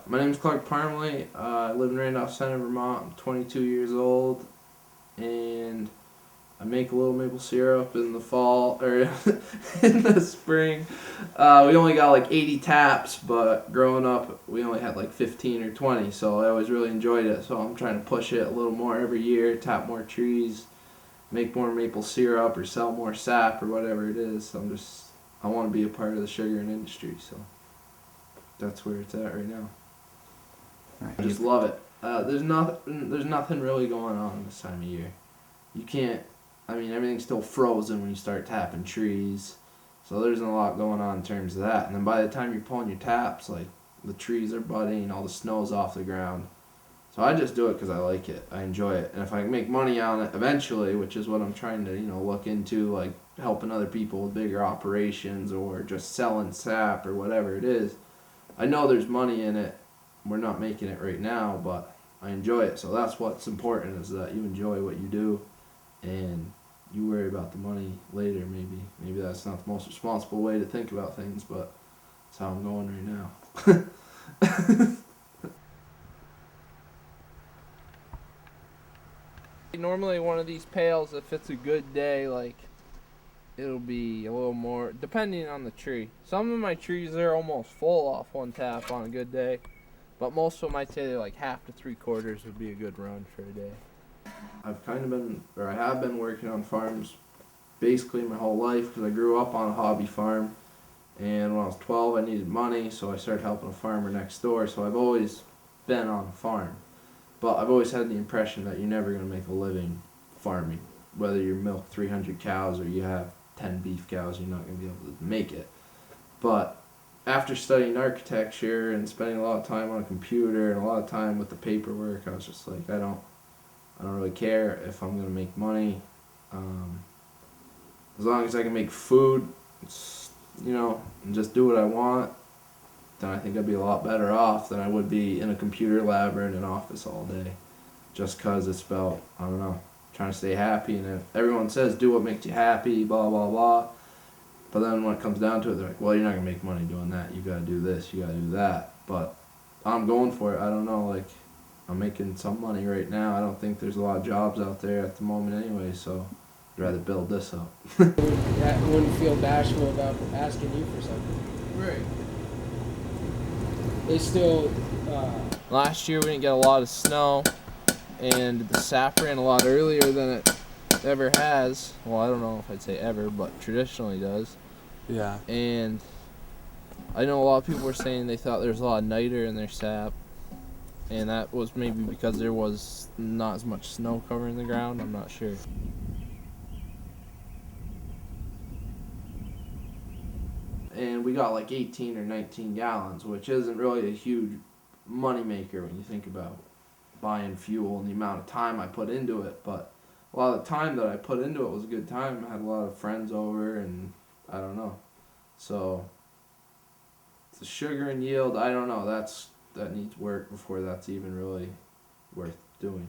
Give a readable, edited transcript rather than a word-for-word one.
My name is Clark Parmalee. I live in Randolph Center, Vermont. I'm 22 years old, and I make a little maple syrup in the fall or in the spring. We only got like 80 taps, but growing up, we only had like 15 or 20, so I always really enjoyed it. So I'm trying to push it a little more every year, tap more trees, make more maple syrup, or sell more sap or whatever it is. I want to be a part of the sugaring industry, so that's where it's at right now. Right. I just love it. There's nothing really going on this time of year. You can't. I mean, everything's still frozen when you start tapping trees, so there isn't a lot going on in terms of that. And then by the time you're pulling your taps, like the trees are budding, all the snow's off the ground. So I just do it because I like it. I enjoy it, and if I can make money on it eventually, which is what I'm trying to look into, like helping other people with bigger operations or just selling sap or whatever it is. I know there's money in it. We're not making it right now, but I enjoy it. So that's what's important, is that you enjoy what you do, and you worry about the money later. Maybe that's not the most responsible way to think about things, but that's how I'm going right now. Normally one of these pails, if it's a good day, like it'll be a little more, depending on the tree. Some of my trees are almost full off one tap on a good day, but most of them I'd say they're like half to 3/4 would be a good run for a day. I have been working on farms basically my whole life because I grew up on a hobby farm, and when I was 12 I needed money, so I started helping a farmer next door. So I've always been on a farm, but I've always had the impression that you're never going to make a living farming. Whether you milk 300 cows or you have 10 beef cows, you're not going to be able to make it. But after studying architecture and spending a lot of time on a computer and a lot of time with the paperwork, I was just like, I don't really care if I'm going to make money. As long as I can make food, and just do what I want, then I think I'd be a lot better off than I would be in a computer lab or in an office all day. Just because it's about, I don't know, trying to stay happy. And if everyone says do what makes you happy, blah, blah, blah. But then when it comes down to it, they're like, well, you're not going to make money doing that. You got to do this, you got to do that. But I'm going for it. I don't know, like, I'm making some money right now. I don't think there's a lot of jobs out there at the moment anyway, so I'd rather build this up. That wouldn't feel bashful about asking you for something. Right. They still. Last year we didn't get a lot of snow, and the sap ran a lot earlier than it ever has. Well, I don't know if I'd say ever, but traditionally does. Yeah. And I know a lot of people were saying they thought there was a lot of niter in their sap, and that was maybe because there was not as much snow covering the ground. I'm not sure. And we got like 18 or 19 gallons, which isn't really a huge money maker when you think about buying fuel and the amount of time I put into it. But a lot of the time that I put into it was a good time. I had a lot of friends over, and I don't know. So the sugar and yield, I don't know. That needs work before that's even really worth doing.